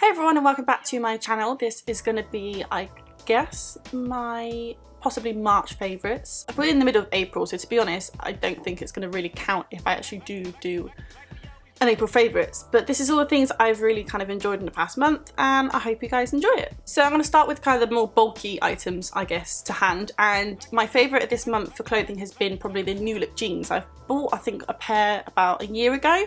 Hey everyone, and welcome back to my channel. This is going to be, I guess, my possibly March favourites. We're in the middle of April, so to be honest, I don't think it's going to really count if I actually do an April favourites, but this is all the things I've really kind of enjoyed in the past month, and I hope you guys enjoy it. So I'm going to start with kind of the more bulky items, I guess, to hand, and my favourite of this month for clothing has been probably the New Look jeans. I've bought, I think, a pair about a year ago,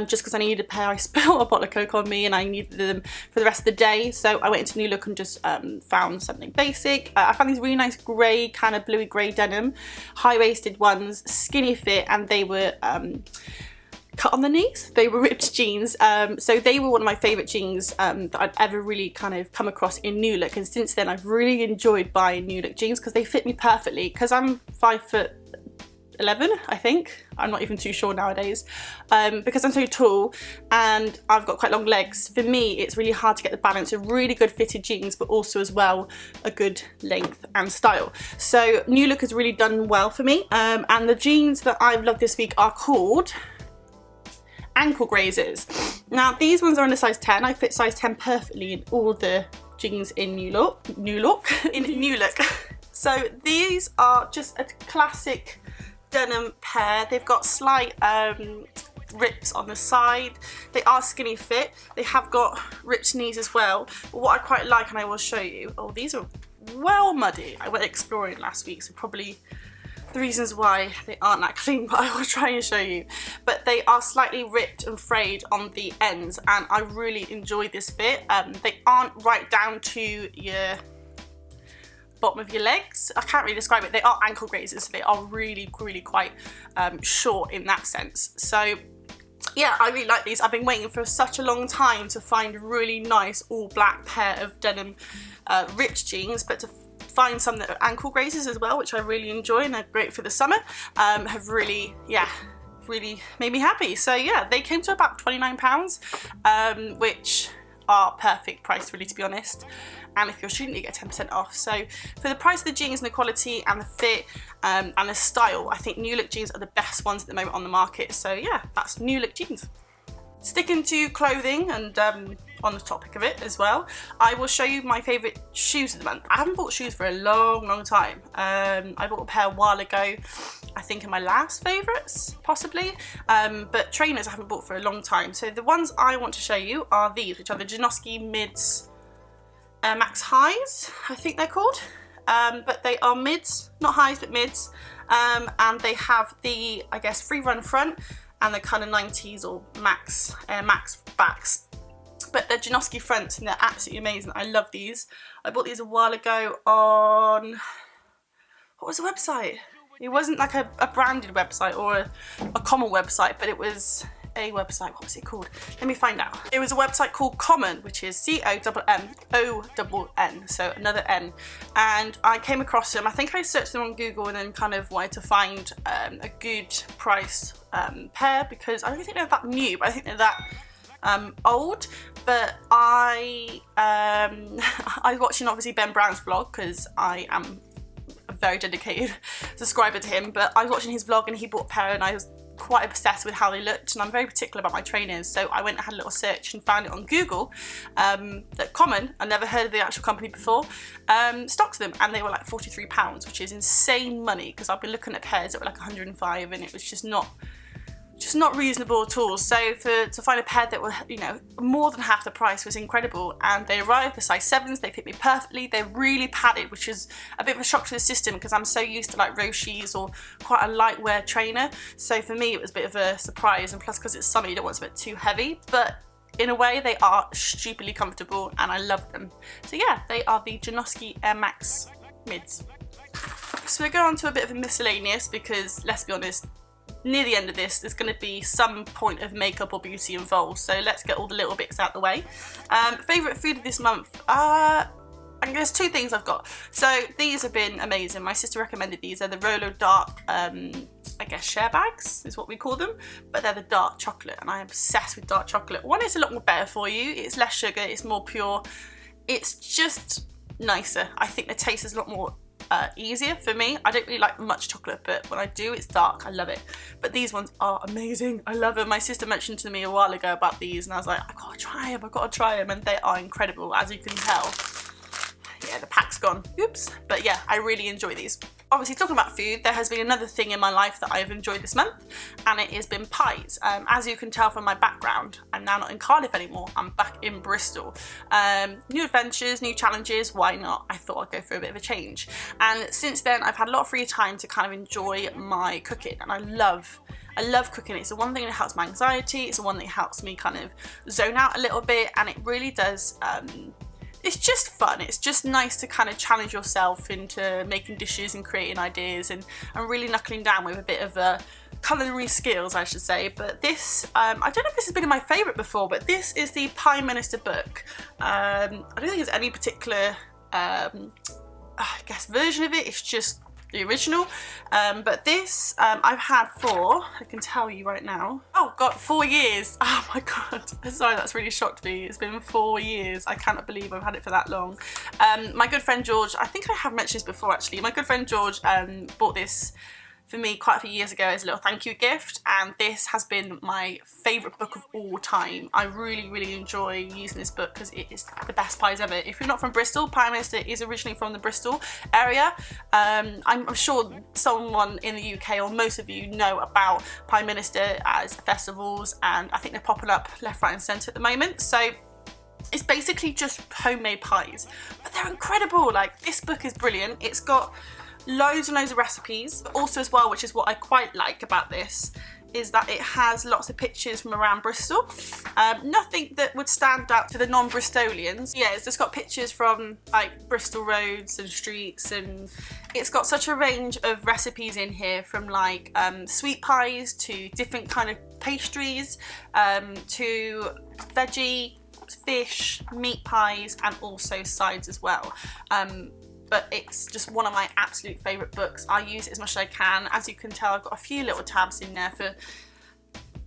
just because I needed a pair. I spilled a bottle of Coke on me and I needed them for the rest of the day, so I went into New Look and just found something basic. I found these really nice grey, kind of bluey grey denim, high-waisted ones, skinny fit, and they were cut on the knees. They were ripped jeans, so they were one of my favourite jeans that I'd ever really kind of come across in New Look, and since then I've really enjoyed buying New Look jeans because they fit me perfectly, because I'm 5'11", I think. I'm not even too sure nowadays, because I'm so tall and I've got quite long legs. For me, it's really hard to get the balance of really good fitted jeans, but also as well a good length and style. So New Look has really done well for me, and the jeans that I've loved this week are called ankle grazers. Now these ones are in a size 10. I fit size 10 perfectly in all the jeans in New Look. So these are just a classic denim pair. They've got slight rips on the side. They are skinny fit. They have got ripped knees as well. But what I quite like, and I will show you, oh, these are well muddy. I went exploring last week, so probably the reasons why they aren't that clean, but I will try and show you. But they are slightly ripped and frayed on the ends, and I really enjoy this fit. They aren't right down to your bottom of your legs. I can't really describe it. They are ankle grazers, so they are really quite short in that sense. So yeah, I really like these. I've been waiting for such a long time to find a really nice all black pair of denim ripped jeans, but to find some that are ankle grazers as well, which I really enjoy and they're great for the summer, have really made me happy. So yeah, they came to about £29, which are perfect price really, to be honest, and if you're a student you get 10% off. So for the price of the jeans and the quality and the fit and the style, I think New Look jeans are the best ones at the moment on the market. So yeah, that's New Look jeans. Sticking to clothing and on the topic of it as well, I will show you my favourite shoes of the month. I haven't bought shoes for a long time. I bought a pair a while ago, I think in my last favourites possibly, but trainers I haven't bought for a long time. So the ones I want to show you are these, which are the Janoski Mids Max Highs, I think they're called, but they are mids, not highs but mids, and they have the, I guess, free run front and the kind of 90s or Max backs. But they're Janoski fronts and they're absolutely amazing. I love these. I bought these a while ago on, what was the website? It wasn't like a branded website or a common website, but it was a website. What was it called? Let me find out. It was a website called Common, which is COMMONN, so another N. And I came across them. I think I searched them on Google and then kind of wanted to find a good price pair, because I don't think they're that new, but I think they're that old. But I was watching obviously Ben Brown's vlog, because I am a very dedicated subscriber to him, but I was watching his vlog and he bought a pair and I was quite obsessed with how they looked, and I'm very particular about my trainers, so I went and had a little search and found it on Google that Common, I never heard of the actual company before, stocks them, and they were like £43, which is insane money, because I've been looking at pairs that were like 105 and it was just not reasonable at all. So to find a pair that were, you know, more than half the price was incredible. And they arrived, the size 7s, they fit me perfectly. They're really padded, which is a bit of a shock to the system because I'm so used to like Roshis or quite a lightwear trainer. So for me it was a bit of a surprise, and plus because it's summer you don't want something too heavy, but in a way they are stupidly comfortable and I love them. So yeah, they are the Janoski Air Max Mids. So we'll go on to a bit of a miscellaneous, because let's be honest, near the end of this there's going to be some point of makeup or beauty involved, so let's get all the little bits out the way. Favourite food of this month, I think there's two things I've got. So these have been amazing. My sister recommended these. They're the Rolo dark, I guess share bags is what we call them, but they're the dark chocolate, and I'm obsessed with dark chocolate. One, it's a lot more better for you, it's less sugar, it's more pure, it's just nicer. I think the taste is a lot more easier for me. I don't really like much chocolate, but when I do, it's dark. I love it. But these ones are amazing. I love them. My sister mentioned to me a while ago about these, and I was like, I gotta try them. I gotta try them, and they are incredible, as you can tell. Yeah, the pack's gone. Oops. But yeah, I really enjoy these. Obviously, talking about food, there has been another thing in my life that I've enjoyed this month, and it has been pies. As you can tell from my background, I'm now not in Cardiff anymore. I'm back in Bristol. New adventures, new challenges, why not? I thought I'd go for a bit of a change. And since then, I've had a lot of free time to kind of enjoy my cooking, and I love cooking. It's the one thing that helps my anxiety. It's the one that helps me kind of zone out a little bit, and it really does. It's just fun. It's just nice to kind of challenge yourself into making dishes and creating ideas and really knuckling down with a bit of culinary skills, I should say. But this, I don't know if this has been in my favourite before, but this is the Pie Minister book. I don't think there's any particular, I guess, version of it. It's just the original, but this I've had for, I can tell you right now, oh god, 4 years. Oh my god, sorry, that's really shocked me. It's been 4 years. I cannot believe I've had it for that long. My good friend George, I think I have mentioned this before actually, my good friend George bought this for me quite a few years ago as a little thank you gift, and this has been my favourite book of all time. I really enjoy using this book because it is the best pies ever. If you're not from Bristol, Pie Minister is originally from the Bristol area. I'm sure someone in the UK, or most of you, know about Pie Minister as festivals, and I think they're popping up left, right and centre at the moment. So it's basically just homemade pies, but they're incredible. Like, this book is brilliant. It's got loads and loads of recipes, but also as well, which is what I quite like about this, is that it has lots of pictures from around Bristol. Nothing that would stand out to the non-Bristolians. Yeah, it's just got pictures from like Bristol roads and streets, and it's got such a range of recipes in here, from like sweet pies to different kind of pastries, to veggie, fish, meat pies, and also sides as well. But it's just one of my absolute favourite books. I use it as much as I can. As you can tell, I've got a few little tabs in there for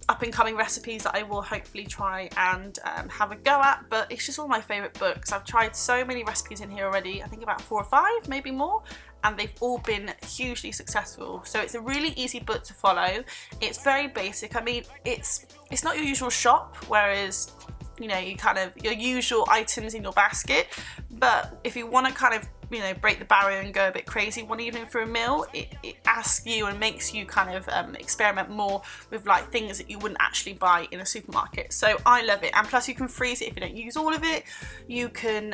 up and coming recipes that I will hopefully try and have a go at, but it's just one of my favourite books. I've tried so many recipes in here already, I think about 4 or 5, maybe more, and they've all been hugely successful. So it's a really easy book to follow. It's very basic. I mean, it's not your usual shop, whereas, you know, you kind of, your usual items in your basket, but if you want to kind of, you know, break the barrier and go a bit crazy one evening for a meal, it asks you and makes you kind of experiment more with like things that you wouldn't actually buy in a supermarket. So I love it, and plus you can freeze it if you don't use all of it. You can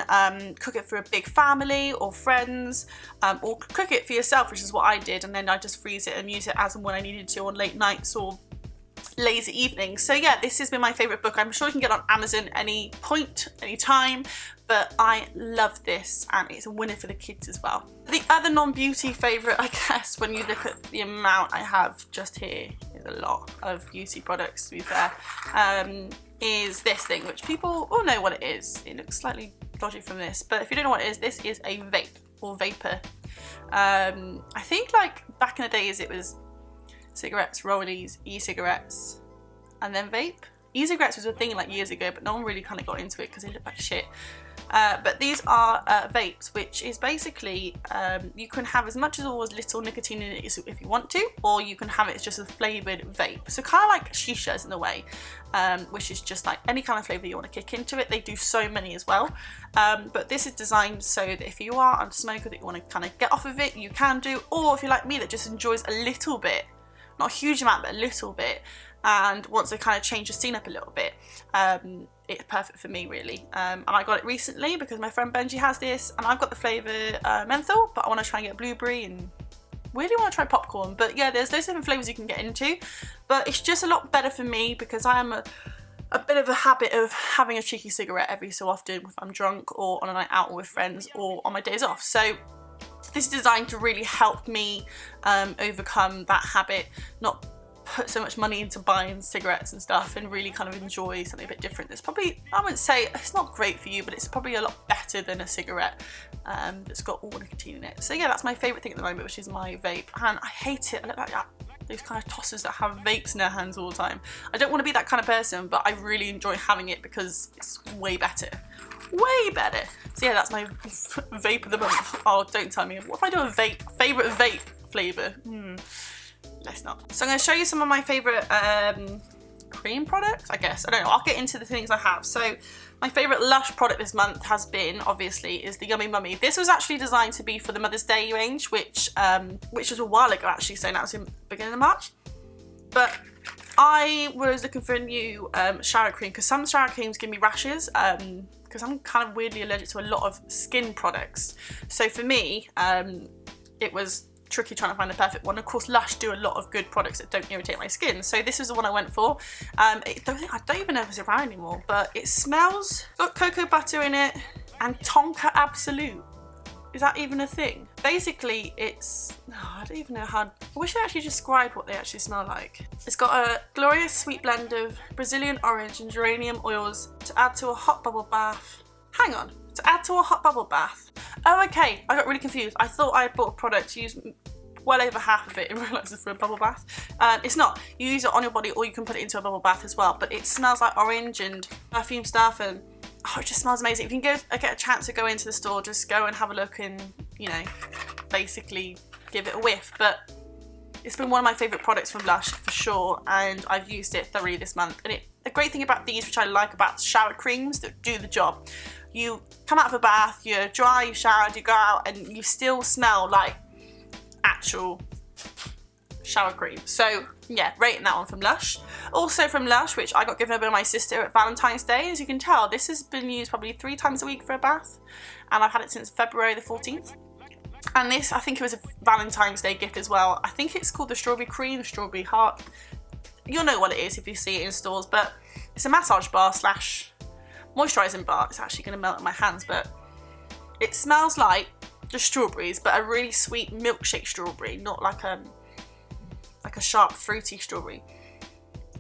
cook it for a big family or friends, or cook it for yourself, which is what I did, and then I just freeze it and use it as and when I needed to on late nights or lazy evenings. So yeah, this has been my favourite book. I'm sure you can get it on Amazon any point, any time, but I love this, and it's a winner for the kids as well. The other non-beauty favourite, I guess, when you look at the amount I have just here, is a lot of beauty products to be fair, is this thing, which people all know what it is. It looks slightly dodgy from this, but if you don't know what it is, this is a vape, or vapor. I think like back in the days it was cigarettes, rollies, e-cigarettes, and then vape. E-cigarettes was a thing like years ago, but no one really kind of got into it because they look like shit. But these are vapes, which is basically, you can have as much or as little nicotine in it if you want to, or you can have it as just a flavoured vape. So kind of like shishas in a way, which is just like any kind of flavour you want to kick into it. They do so many as well. But this is designed so that if you are a smoker that you want to kind of get off of it, you can do, or if you're like me that just enjoys a little bit, not a huge amount, but a little bit, and wants to kind of change the scene up a little bit, it's perfect for me really. And I got it recently because my friend Benji has this, and I've got the flavour menthol, but I want to try and get blueberry, and really want to try popcorn. But yeah, there's those different flavours you can get into, but it's just a lot better for me because I am a bit of a habit of having a cheeky cigarette every so often if I'm drunk, or on a night out, or with friends, or on my days off. So this is designed to really help me overcome that habit, not put so much money into buying cigarettes and stuff, and really kind of enjoy something a bit different. That's probably, I wouldn't say it's not great for you, but it's probably a lot better than a cigarette that's got all nicotine in it. So yeah, that's my favourite thing at the moment, which is my vape, and I hate it. I look like that, those kind of tossers that have vapes in their hands all the time. I don't want to be that kind of person, but I really enjoy having it because it's way better. way better. So yeah, that's my vape of the month. Oh, don't tell me. What if I do a favourite vape flavour? Let's not. So I'm going to show you some of my favourite cream products, I guess. I don't know. I'll get into the things I have. So my favourite Lush product this month has been, obviously, is the Yummy Mummy. This was actually designed to be for the Mother's Day range, which was a while ago actually, so now it's in the beginning of March. But I was looking for a new shower cream because some shower creams give me rashes because I'm kind of weirdly allergic to a lot of skin products. So for me, it was tricky trying to find the perfect one. Of course, Lush do a lot of good products that don't irritate my skin, so this is the one I went for. I don't even know if it's around anymore, but it smells, got cocoa butter in it and Tonka Absolute. Is that even a thing? Basically, it's, I don't even know how, I wish I actually described what they actually smell like. It's got a glorious sweet blend of Brazilian orange and geranium oils to add to a hot bubble bath. Hang on, to add to a hot bubble bath. Oh, okay, I got really confused. I thought I had bought a product, used well over half of it and realised it's for a bubble bath. It's not. You use it on your body or you can put it into a bubble bath as well, but it smells like orange and perfume stuff, and oh, it just smells amazing. If you can get a chance to go into the store, just go and have a look and, you know, basically give it a whiff. But it's been one of my favourite products from Lush for sure, and I've used it thoroughly this month. And the great thing about these, which I like about shower creams that do the job, you come out of a bath, you're dry, you showered, you go out, and you still smell like actual shower cream. So yeah, rating that one from Lush. Also from Lush, which I got given by my sister at Valentine's Day. As you can tell, this has been used probably 3 times a week for a bath, and I've had it since February the 14th. And this, I think it was a Valentine's Day gift as well. I think it's called the Strawberry Cream, Strawberry Heart. You'll know what it is if you see it in stores, but it's a massage bar slash moisturising bar. It's actually going to melt in my hands, but it smells like just strawberries, but a really sweet milkshake strawberry, not like a sharp fruity strawberry.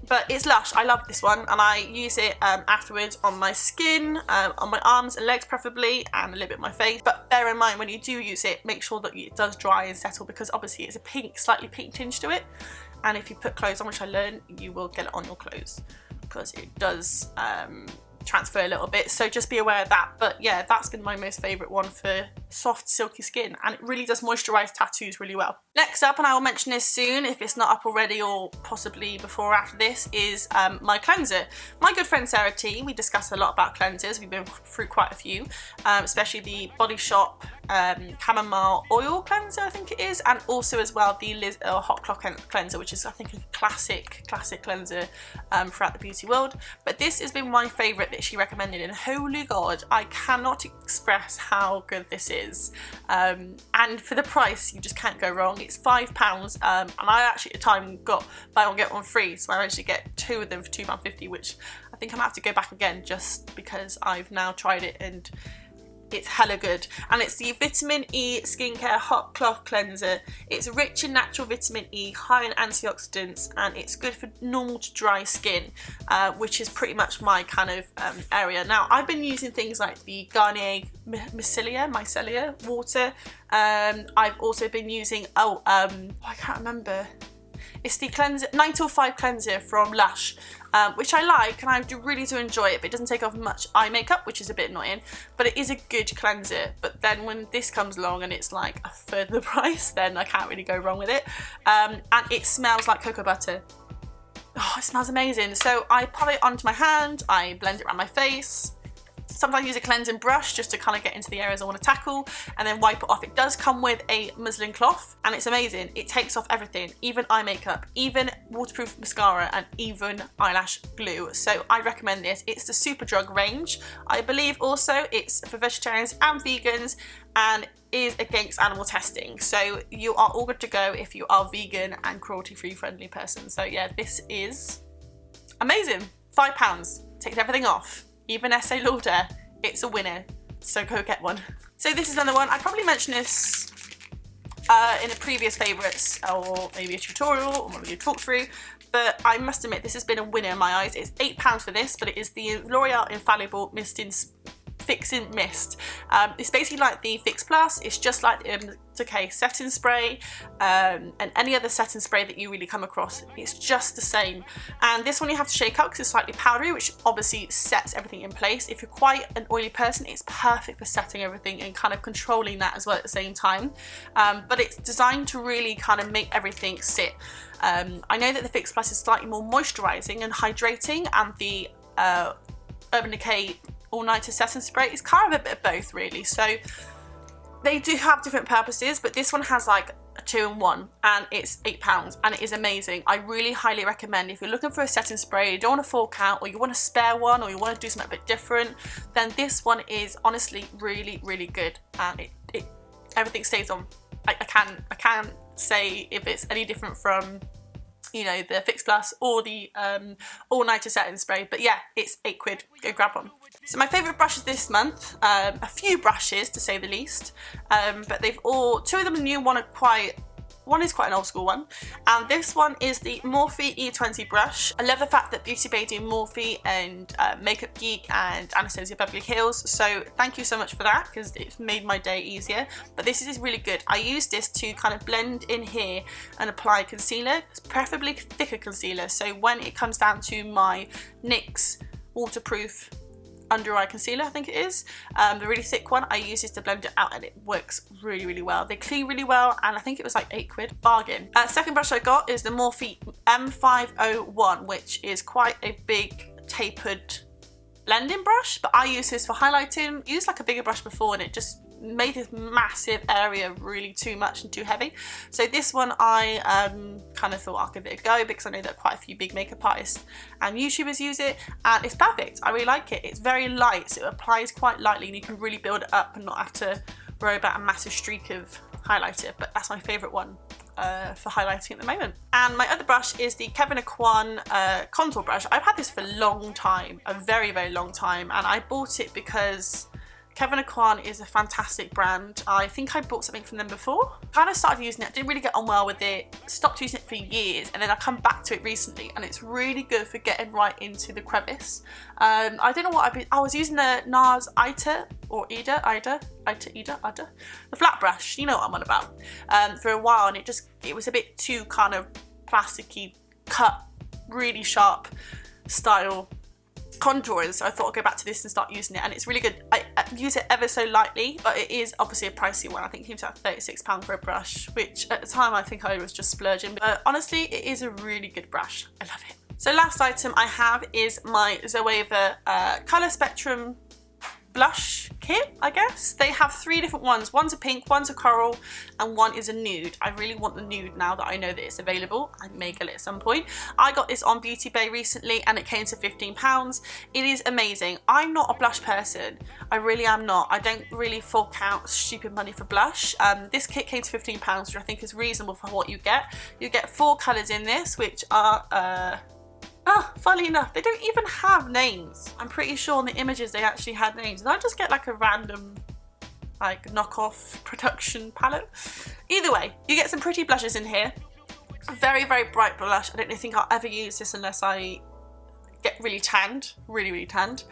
But it's Lush. I love this one, and I use it afterwards on my skin, on my arms and legs preferably, and a little bit on my face. But bear in mind, when you do use it, make sure that it does dry and settle, because obviously it's a pink, slightly pink tinge to it, and if you put clothes on, which I learned, you will get it on your clothes because it does transfer a little bit, so just be aware of that. But yeah, that's been my most favourite one for soft silky skin, and it really does moisturise tattoos really well. Next up, and I will mention this soon if it's not up already, or possibly before or after this, is my cleanser. My good friend Sarah T, we discussed a lot about cleansers. We've been through quite a few, especially the Body Shop chamomile oil cleanser, I think it is, and also as well the hot clock cleanser, which is I think a classic cleanser throughout the beauty world. But this has been my favourite that she recommended, and holy god, I cannot express how good this is. And for the price, you just can't go wrong. It's £5, and I actually at the time got buy one get one free, so I managed to get 2 of them for £2.50, which I think I'm gonna have to go back again just because I've now tried it and it's hella good. And it's the Vitamin E Skincare Hot Cloth Cleanser. It's rich in natural vitamin E, high in antioxidants, and it's good for normal to dry skin, which is pretty much my kind of area. Now, I've been using things like the Garnier Micellar water. I've also been using, I can't remember. It's the cleanser, 9 till 5 cleanser from Lush, which I like, and I really do enjoy it, but it doesn't take off much eye makeup, which is a bit annoying, but it is a good cleanser. But then when this comes along and it's like a third of the price, then I can't really go wrong with it. And it smells like cocoa butter. Oh, it smells amazing. So I put it onto my hand, I blend it around my face. Sometimes I use a cleansing brush just to kind of get into the areas I want to tackle, and then wipe it off. It does come with a muslin cloth, and it's amazing. It takes off everything, even eye makeup, even waterproof mascara, and even eyelash glue. So I recommend this. It's the Superdrug range. I believe also it's for vegetarians and vegans, and is against animal testing. So you are all good to go if you are vegan and cruelty-free friendly person. So yeah, this is amazing. £5, takes everything off. Even Estee Lauder, it's a winner, so go get one. So this is another one. I probably mentioned this in a previous favourites, or maybe a tutorial, or maybe a talk through, but I must admit this has been a winner in my eyes. It's £8 for this, but it is the L'Oreal Infallible Misting fixing mist. It's basically like the Fix Plus. It's just like the Decay setting spray and any other setting spray that you really come across. It's just the same. And this one you have to shake up because it's slightly powdery, which obviously sets everything in place. If you're quite an oily person, it's perfect for setting everything and kind of controlling that as well at the same time. But it's designed to really kind of make everything sit. I know that the Fix Plus is slightly more moisturising and hydrating, and the Urban Decay All Nighter Setting Spray is kind of a bit of both really. So they do have different purposes, but this one has like a 2-in-1 and it's £8 and it is amazing. I really highly recommend if you're looking for a setting spray, you don't want to fork out, or you want a spare one, or you want to do something a bit different, then this one is honestly really, really good, and it everything stays on. I can't say if it's any different from, you know, the Fix Plus or the All Nighter Setting Spray, but yeah, it's £8. Go grab one. So my favourite brushes this month, a few brushes to say the least, but two of them are new, one is quite an old school one, and this one is the Morphe E20 brush. I love the fact that Beauty Bay do Morphe and Makeup Geek and Anastasia Beverly Hills, so thank you so much for that because it's made my day easier. But this is really good. I use this to kind of blend in here and apply concealer, preferably thicker concealer, so when it comes down to my NYX waterproof under eye concealer, I think it is, the really thick one, I use this to blend it out and it works really, really well. They clean really well, and I think it was like £8, bargain. Second brush I got is the Morphe M501, which is quite a big tapered blending brush, but I use this for highlighting. Used like a bigger brush before and it just made this massive area really too much and too heavy. So this one I kind of thought I'll give it a go because I know that quite a few big makeup artists and YouTubers use it, and it's perfect. I really like it. It's very light, so it applies quite lightly and you can really build it up and not have to worry about a massive streak of highlighter, but that's my favourite one for highlighting at the moment. And my other brush is the Kevyn Aucoin contour brush. I've had this for a long time, a very, very long time, and I bought it because Kevyn Aucoin is a fantastic brand. I think I bought something from them before. Kind of started using it, didn't really get on well with it, stopped using it for years, and then I come back to it recently and it's really good for getting right into the crevice. I don't know what I was using the NARS Ida, the flat brush, you know what I'm on about, for a while, and it was a bit too kind of plasticky, cut, really sharp style contouring, so I thought I'd go back to this and start using it, and it's really good. I use it ever so lightly, but it is obviously a pricey one. I think it came to like £36 for a brush, which at the time I think I was just splurging, but honestly it is a really good brush. I love it. So last item I have is my Zoeva Colour Spectrum blush kit, I guess. They have 3 different ones. One's a pink, one's a coral, and one is a nude. I really want the nude now that I know that it's available. I may get it at some point. I got this on Beauty Bay recently and it came to £15. It is amazing. I'm not a blush person. I really am not. I don't really fork out stupid money for blush. This kit came to £15, which I think is reasonable for what you get. You get 4 colours in this, which are funnily enough, they don't even have names. I'm pretty sure in the images they actually had names. Did I just get like a random like knockoff production palette? Either way, you get some pretty blushes in here. Very, very bright blush. I don't think I'll ever use this unless I get really tanned, really tanned.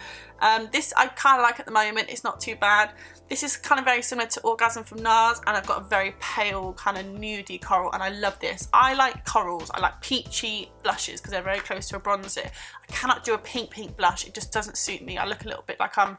This I kind of like at the moment. It's not too bad. This is kind of very similar to Orgasm from NARS, and I've got a very pale kind of nudie coral, and I love this. I like corals. I like peachy blushes because they're very close to a bronzer. I cannot do a pink blush. It just doesn't suit me. I look a little bit like I'm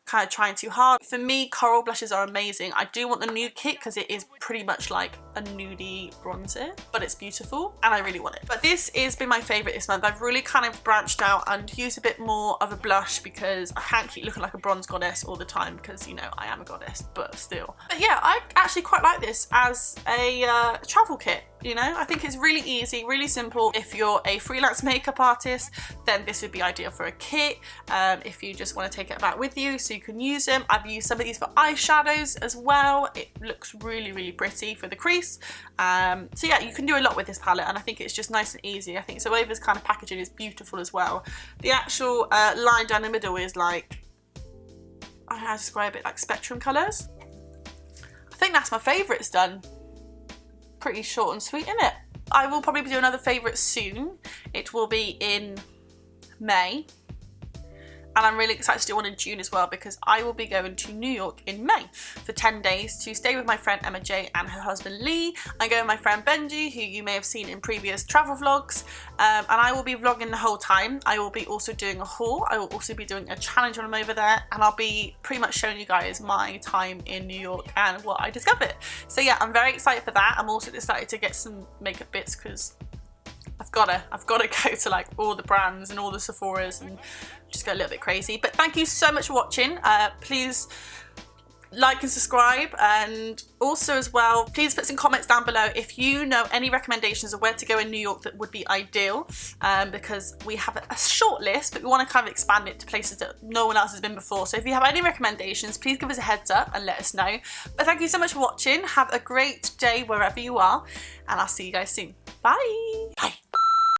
kind of trying too hard. For me, coral blushes are amazing. I do want the nude kit because it is pretty much like a nudie bronzer, but it's beautiful and I really want it. But this has been my favourite this month. I've really kind of branched out and used a bit more of a blush because I can't keep looking like a bronze goddess all the time because, you know, I am a goddess, but still. But yeah, I actually quite like this as a travel kit. You know, I think it's really easy, really simple. If you're a freelance makeup artist, then this would be ideal for a kit. If you just want to take it back with you so you can use them. I've used some of these for eyeshadows as well. It looks really pretty for the crease. So yeah, you can do a lot with this palette, and I think it's just nice and easy. I think Zoeva's kind of packaging is beautiful as well. The actual line down the middle is like, I don't know how to describe it, like spectrum colours. I think that's my favourites done. Pretty short and sweet, isn't it? I will probably do another favourite soon. It will be in May. And I'm really excited to do one in June as well, because I will be going to New York in May for 10 days to stay with my friend Emma J and her husband Lee. I'm going with my friend Benji, who you may have seen in previous travel vlogs, and I will be vlogging the whole time. I will be also doing a haul. I will also be doing a challenge when I'm over there, and I'll be pretty much showing you guys my time in New York and what I discovered. So yeah, I'm very excited for that. I'm also excited to get some makeup bits, because I've gotta go to like all the brands and all the Sephoras and just go a little bit crazy. But thank you so much for watching. Please like and subscribe, and also as well, please put some comments down below if you know any recommendations of where to go in New York that would be ideal, because we have a short list, but we want to kind of expand it to places that no one else has been before. So if you have any recommendations, please give us a heads up and let us know. But thank you so much for watching. Have a great day wherever you are, and I'll see you guys soon. Bye.